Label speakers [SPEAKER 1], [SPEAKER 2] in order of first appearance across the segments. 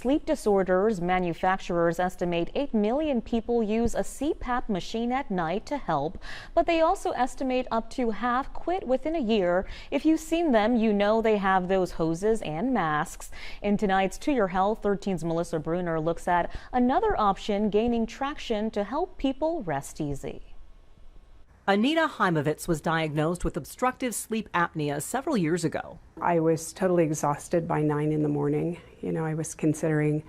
[SPEAKER 1] sleep disorders, manufacturers estimate 8 million people use a CPAP machine at night to help, but they also estimate up to half quit within a year. If you've seen them, you know they have those hoses and masks. In tonight's To Your Health, 13's Melissa Bruner looks at another option gaining traction to help people rest easy.
[SPEAKER 2] Anita Heimovitz was diagnosed with obstructive sleep apnea several years ago.
[SPEAKER 3] I was totally exhausted by 9 in the morning. I was considering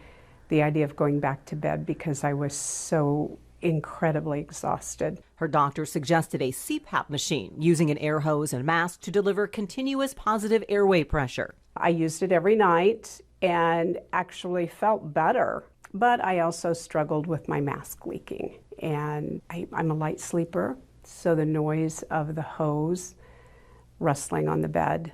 [SPEAKER 3] the idea of going back to bed because I was so incredibly exhausted.
[SPEAKER 2] Her doctor suggested a CPAP machine using an air hose and mask to deliver continuous positive airway pressure.
[SPEAKER 3] I used it every night and actually felt better, but I also struggled with my mask leaking. And I'm a light sleeper. So the noise of the hose rustling on the bed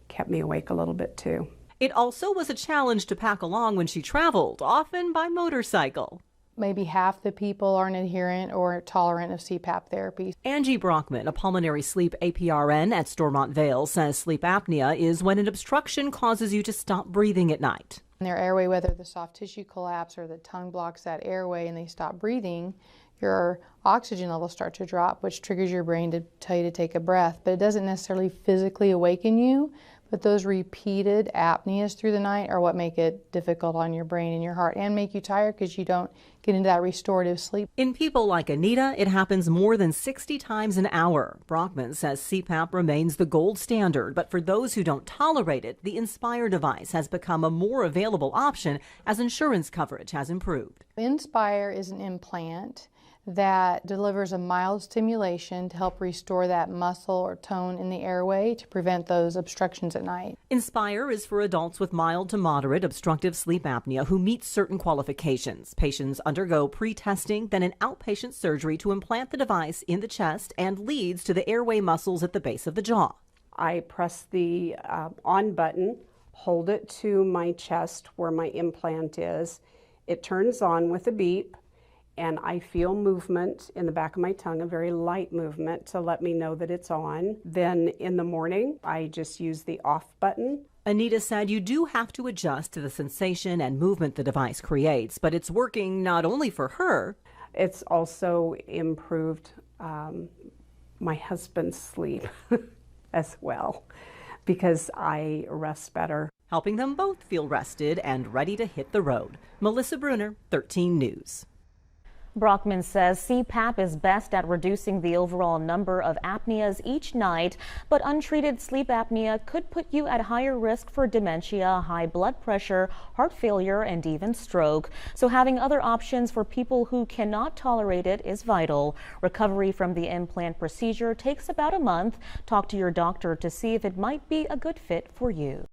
[SPEAKER 3] kept me awake a little bit too.
[SPEAKER 2] It also was a challenge to pack along when she traveled, often by motorcycle.
[SPEAKER 4] Maybe half the people aren't adherent or tolerant of CPAP therapy.
[SPEAKER 2] Angie Brockman, a pulmonary sleep APRN at Stormont Vale, says sleep apnea is when an obstruction causes you to stop breathing at night.
[SPEAKER 4] In their airway, whether the soft tissue collapse or the tongue blocks that airway and they stop breathing, your oxygen levels start to drop, which triggers your brain to tell you to take a breath. But it doesn't necessarily physically awaken you, but those repeated apneas through the night are what make it difficult on your brain and your heart and make you tired because you don't get into that restorative sleep.
[SPEAKER 2] In people like Anita, it happens more than 60 times an hour. Brockman says CPAP remains the gold standard, but for those who don't tolerate it, the Inspire device has become a more available option as insurance coverage has improved.
[SPEAKER 4] Inspire is an implant that delivers a mild stimulation to help restore that muscle or tone in the airway to prevent those obstructions at night.
[SPEAKER 2] Inspire is for adults with mild to moderate obstructive sleep apnea who meet certain qualifications. Patients undergo pre-testing, then an outpatient surgery to implant the device in the chest and leads to the airway muscles at the base of the jaw.
[SPEAKER 3] I press the on button, hold it to my chest where my implant is. It turns on with a beep, and I feel movement in the back of my tongue, a very light movement to let me know that it's on. Then in the morning, I just use the off button.
[SPEAKER 2] Anita said you do have to adjust to the sensation and movement the device creates, but it's working not only for her.
[SPEAKER 3] It's also improved my husband's sleep as well because I rest better.
[SPEAKER 2] Helping them both feel rested and ready to hit the road. Melissa Bruner, 13 News.
[SPEAKER 1] Brockman says CPAP is best at reducing the overall number of apneas each night, but untreated sleep apnea could put you at higher risk for dementia, high blood pressure, heart failure, and even stroke. So having other options for people who cannot tolerate it is vital. Recovery from the implant procedure takes about a month. Talk to your doctor to see if it might be a good fit for you.